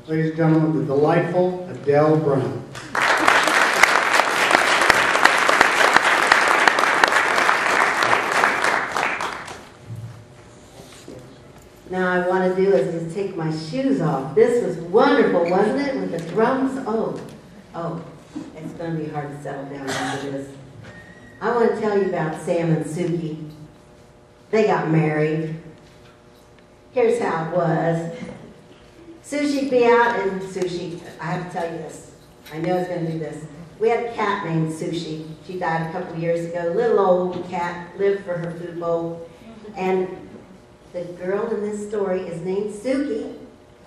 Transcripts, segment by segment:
Ladies and gentlemen, the delightful ADELE Browne. Now I want to do is just take my shoes off. This was wonderful, wasn't it? With the drums. Oh, it's going to be hard to settle down after this. I want to tell you about Sam and Suki. They got married. Here's how it was. Sushi'd be out, and Sushi, I have to tell you this. I know I was going to do this. We had a cat named Sushi. She died a couple years ago. Little old cat, lived for her food bowl. And the girl in this story is named Suki,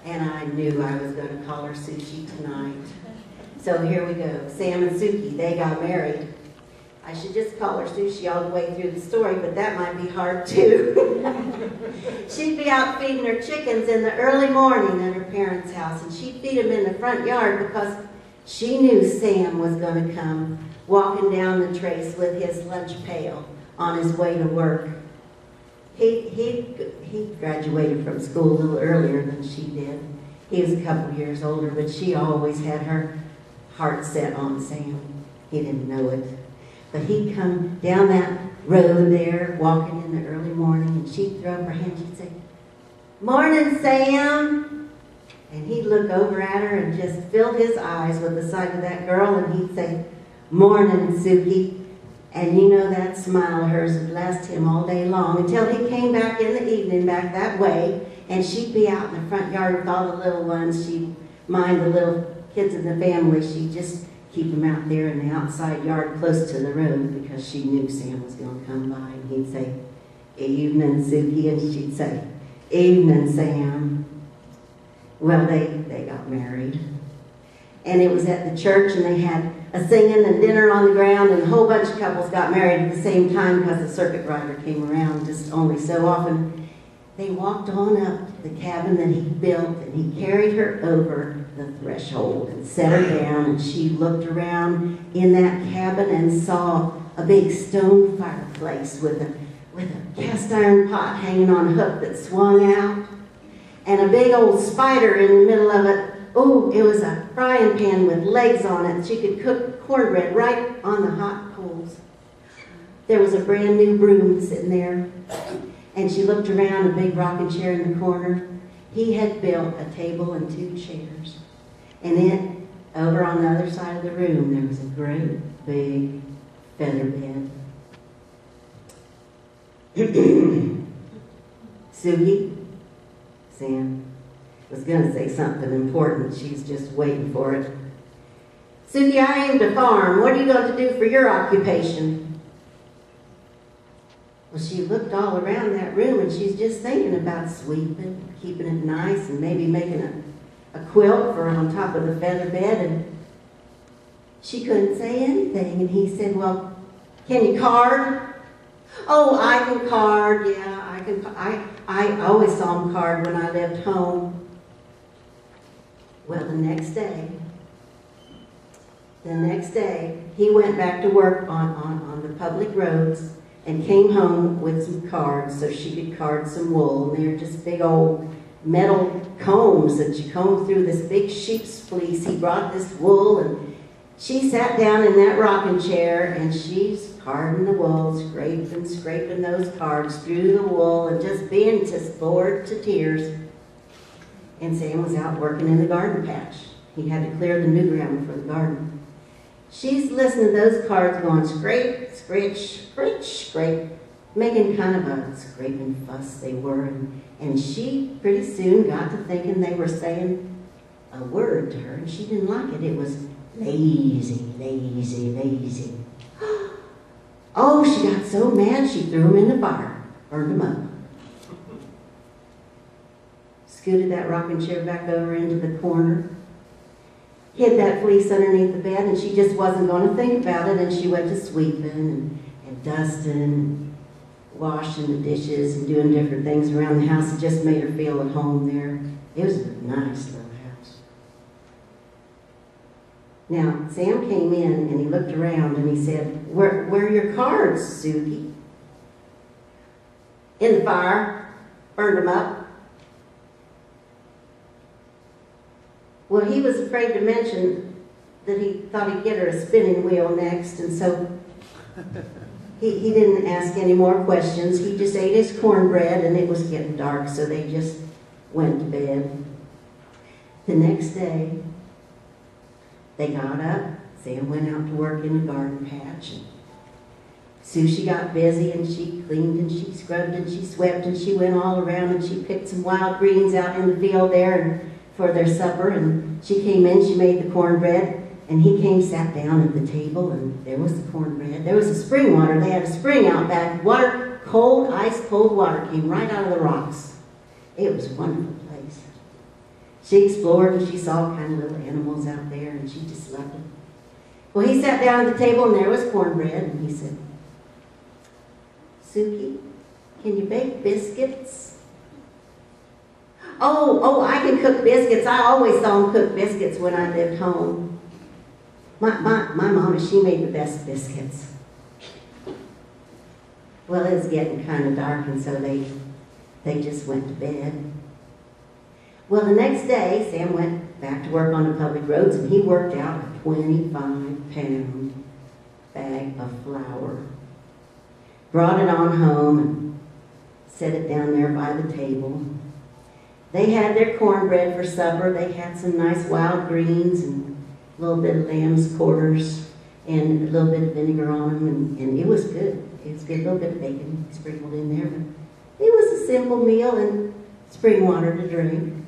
and I knew I was going to call her Sushi tonight. So here we go. Sam and Suki, they got married. I should just call her Sushi all the way through the story, but that might be hard too. She'd be out feeding her chickens in the early morning at her parents' house, and she'd feed them in the front yard because she knew Sam was going to come walking down the trace with his lunch pail on his way to work. He graduated from school a little earlier than she did. He was a couple years older, but she always had her heart set on Sam. He didn't know it. But he'd come down that road there, walking in the early morning, and she'd throw up her hand, she'd say, "Morning, Sam." And he'd look over at her and just fill his eyes with the sight of that girl, and he'd say, "Morning, Suki." And you know that smile of hers would last him all day long until he came back in the evening, back that way, and she'd be out in the front yard with all the little ones. She'd mind the little kids in the family. She'd just keep them out there in the outside yard close to the road because she knew Sam was going to come by, and he'd say, "Evening, Suki," and she'd say, "Evening, Sam." Well, they got married. And it was at the church, and they had a singing and dinner on the ground, and a whole bunch of couples got married at the same time because the circuit rider came around just only so often. They walked on up to the cabin that he built, and he carried her over the threshold and set her down, and she looked around in that cabin and saw a big stone fireplace with a cast iron pot hanging on a hook that swung out, and a big old spider in the middle of it. Oh, it was a frying pan with legs on it. She could cook cornbread right on the hot coals. There was a brand new broom sitting there, and she looked around, a big rocking chair in the corner. He had built a table and 2 chairs. And then, over on the other side of the room, there was a great big feather bed. Suki, Sam was going to say something important. She's just waiting for it. "Suki, I aim to farm. What are you going to do for your occupation?" Well, she looked all around that room, and she's just thinking about sweeping, keeping it nice, and maybe making a quilt for on top of the feather bed, and she couldn't say anything. And he said, "Well, can you card?" "Oh, I can card, yeah, I can. I always saw him card when I lived home." Well, the next day, he went back to work on the public roads and came home with some cards so she could card some wool. And they're just big old metal combs that you comb through this big sheep's fleece. He brought this wool, and she sat down in that rocking chair, and she's carding the wool, scraping those cards through the wool, and just being just bored to tears. And Sam was out working in the garden patch. He had to clear the new ground for the garden. She's listening to those cards going scrape, scritch, scritch, scrape, making kind of a scraping fuss they were. And she pretty soon got to thinking they were saying a word to her, and she didn't like it. It was lazy, lazy, lazy. Oh, she got so mad she threw them in the fire, burned them up. Scooted that rocking chair back over into the corner, hid that fleece underneath the bed, and she just wasn't going to think about it, and she went to sweeping and dusting and washing the dishes and doing different things around the house. It just made her feel at home there. It was a nice little house. Now, Sam came in, and he looked around, and he said, Where are your cards, Suki?" "In the fire. Burned them up." Well, he was afraid to mention that he thought he'd get her a spinning wheel next, and so he didn't ask any more questions. He just ate his cornbread, and it was getting dark, so they just went to bed. The next day, they got up. Sam went out to work in the garden patch. And Susie got busy, and she cleaned, and she scrubbed, and she swept, and she went all around, and she picked some wild greens out in the field there and for their supper. And she came in, she made the cornbread, and he came, sat down at the table, and there was the cornbread. There was the spring water. They had a spring out back. Water, cold, ice-cold water came right out of the rocks. It was a wonderful place. She explored, and she saw kind of little animals out there, and she just loved it. Well, he sat down at the table, and there was cornbread, and he said, Suki, can you bake biscuits? Oh, I can cook biscuits. I always saw him cook biscuits when I lived home. My mama, she made the best biscuits. Well, it was getting kind of dark, and so they just went to bed. Well, the next day, Sam went back to work on the public roads, and he worked out a 25-pound bag of flour. Brought it on home and set it down there by the table. They had their cornbread for supper. They had some nice wild greens and a little bit of lamb's quarters and a little bit of vinegar on them, and it was good. It was good, a little bit of bacon sprinkled in there, but it was a simple meal and spring water to drink.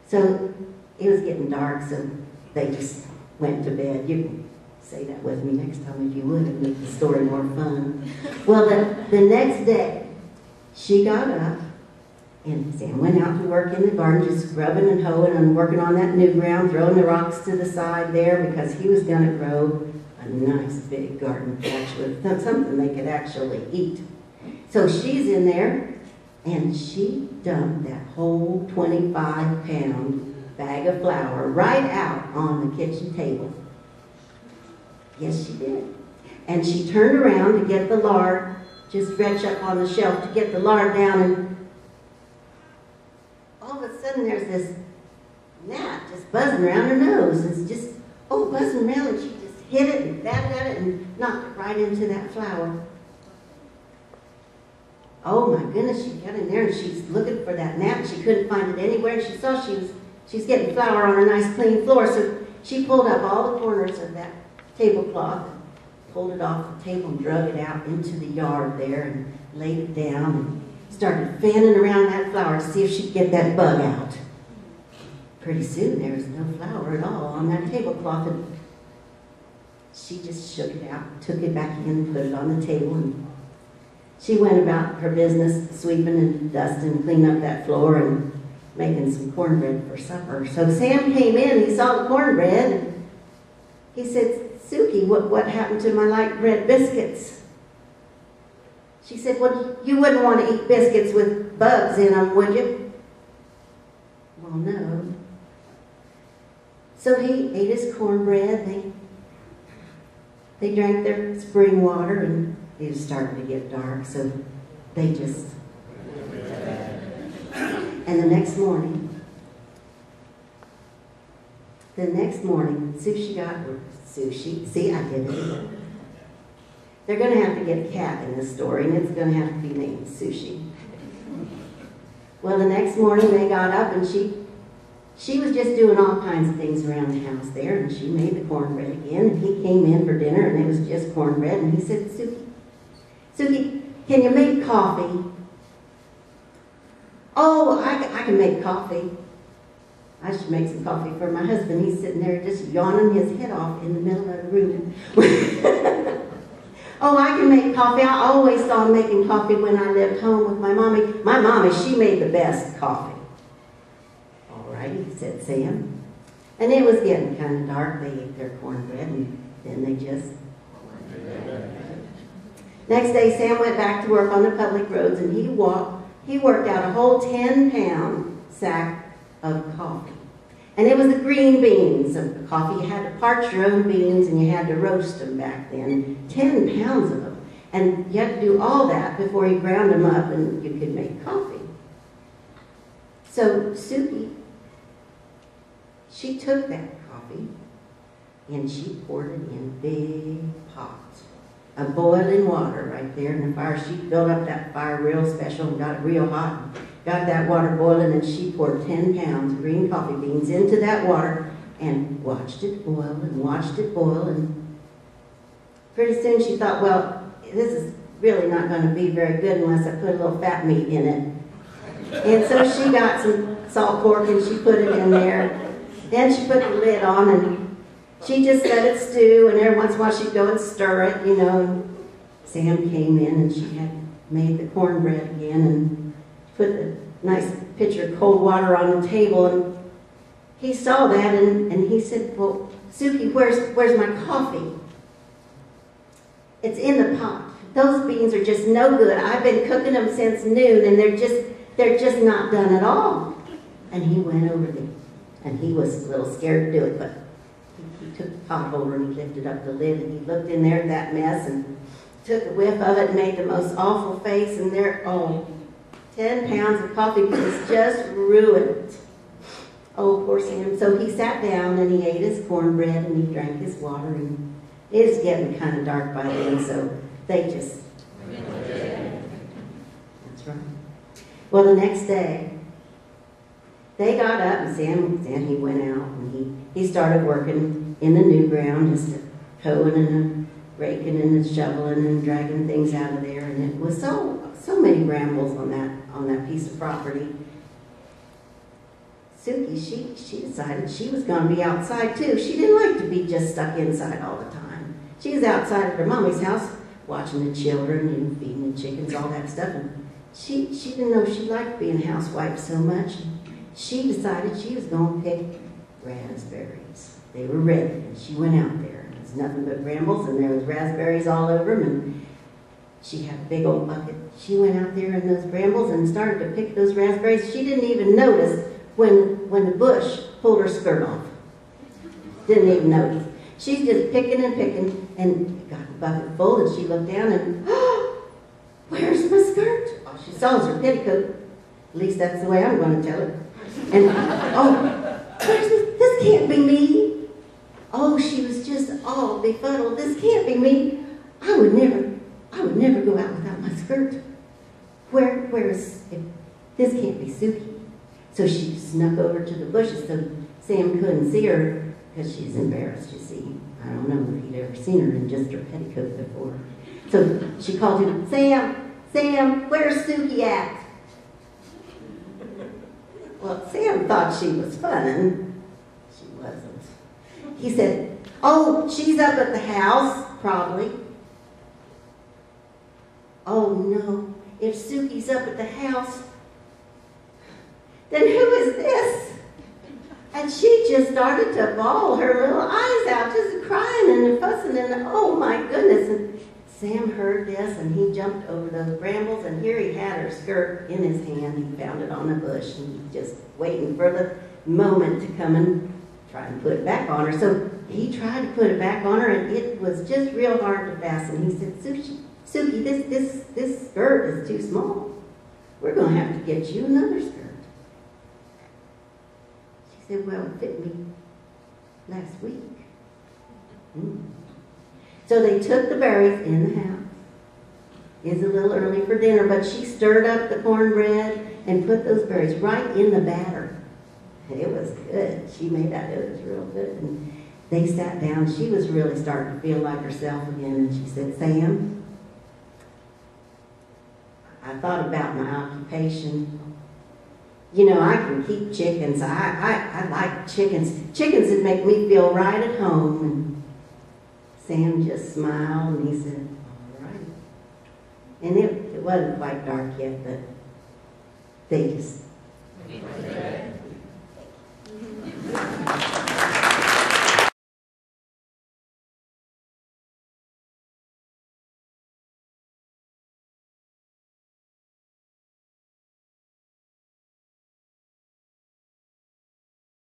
So it was getting dark, so they just went to bed. You can say that with me next time if you would, and make the story more fun. Well, the next day, she got up, and Sam went out to work in the garden, just grubbing and hoeing and working on that new ground, throwing the rocks to the side there because he was going to grow a nice big garden patch with something they could actually eat. So she's in there, and she dumped that whole 25-pound bag of flour right out on the kitchen table. Yes, she did. And she turned around to get the lard, just reach up on the shelf to get the lard down, and all of a sudden there's this gnat just buzzing around her nose. It's just, buzzing around, and she just hit it and batted at it and knocked it right into that flour. Oh my goodness, she got in there and she's looking for that gnat, and she couldn't find it anywhere, and she saw she's getting flour on a nice clean floor, so she pulled up all the corners of that tablecloth, pulled it off the table and drug it out into the yard there and laid it down and started fanning around that flour to see if she'd get that bug out. Pretty soon there was no flour at all on that tablecloth, and she just shook it out, took it back in and put it on the table, and she went about her business sweeping and dusting and cleaning up that floor and making some cornbread for supper. So Sam came in, he saw the cornbread, and he said, Suki, what happened to my light bread biscuits? She said, well, you wouldn't want to eat biscuits with bugs in them, would you? Well, no. So he ate his cornbread. They drank their spring water, and it was starting to get dark, so they just... And the next morning, Sushi, see, I did it. They're going to have to get a cat in this story, and it's going to have to be named Sushi. Well, the next morning they got up, and she was just doing all kinds of things around the house there, and she made the cornbread again, and he came in for dinner, and it was just cornbread, and he said, Suki, can you make coffee? Oh, I can make coffee. I should make some coffee for my husband. He's sitting there just yawning his head off in the middle of the room. Oh, I can make coffee. I always saw him making coffee when I lived home with my mommy. My mommy, she made the best coffee. All righty, said Sam. And it was getting kind of dark. They ate their cornbread, and then they just... Next day, Sam went back to work on the public roads, and he worked out a whole 10-pound sack of coffee. And it was the green beans of the coffee. You had to parch your own beans, and you had to roast them back then. 10 pounds of them. And you had to do all that before you ground them up and you could make coffee. So Suki She took that coffee and she poured it in big pots of boiling water right there in the fire. She built up that fire real special and got it real hot. Got that water boiling, and she poured 10 pounds of green coffee beans into that water and watched it boil and watched it boil. And pretty soon she thought, well, this is really not going to be very good unless I put a little fat meat in it. And so she got some salt pork and she put it in there. Then she put the lid on and she just let it stew, and every once in a while she'd go and stir it, you know. And Sam came in and she had made the cornbread again and put the nice pitcher of cold water on the table, and he saw that and he said, well, Suki, where's my coffee? It's in the pot. Those beans are just no good. I've been cooking them since noon and they're just not done at all. And he went over there, and he was a little scared to do it, but he took the pot holder and he lifted up the lid and he looked in there at that mess and took a whiff of it and made the most awful face, and there, 10 pounds of coffee beans just ruined. Oh, poor Sam. So he sat down and he ate his cornbread and he drank his water, and it was getting kind of dark by then, so they just... That's right. Well, the next day, they got up and Sam he went out and he started working in the new ground, just hoeing and raking and shoveling and dragging things out of there, and it was so many brambles on that piece of property. Suki, she decided she was going to be outside too. She didn't like to be just stuck inside all the time. She was outside at her mommy's house watching the children and feeding the chickens, all that stuff. And she didn't know she liked being a housewife so much. She decided she was going to pick raspberries. They were red, and she went out there. There was nothing but brambles, and there was raspberries all over them, and she had a big old bucket. She went out there in those brambles and started to pick those raspberries. She didn't even notice when the bush pulled her skirt off. Didn't even notice. She's just picking and picking, and got the bucket full, and she looked down and, where's my skirt? All she saw was her petticoat. At least that's the way I'm going to tell it. And, where's this can't be me. Oh, she was just all befuddled. This can't be me. I would never go out without my skirt. This can't be Suki. So she snuck over to the bushes so Sam couldn't see her, because she's embarrassed, you see. I don't know if he'd ever seen her in just her petticoat before. So she called him, Sam, where's Suki at? Well, Sam thought she was funning. She wasn't. He said, oh, she's up at the house, probably. Oh no, if Suki's up at the house, then who is this? And she just started to bawl her little eyes out, just crying and fussing, and oh my goodness. And Sam heard this, and he jumped over those brambles, and here he had her skirt in his hand. He found it on a bush, and he was just waiting for the moment to come and try and put it back on her. So he tried to put it back on her, and it was just real hard to fasten. He said, Suki, this skirt is too small. We're going to have to get you another skirt. She said, well, it fit me last week. So they took the berries in the house. It's a little early for dinner, but she stirred up the cornbread and put those berries right in the batter. And it was good. She made that, it was real good. And they sat down. She was really starting to feel like herself again, and she said, Sam, I thought about my occupation. You know, I can keep chickens. I like chickens. Chickens would make me feel right at home. And Sam just smiled and he said, all right. And it wasn't quite dark yet, but they just...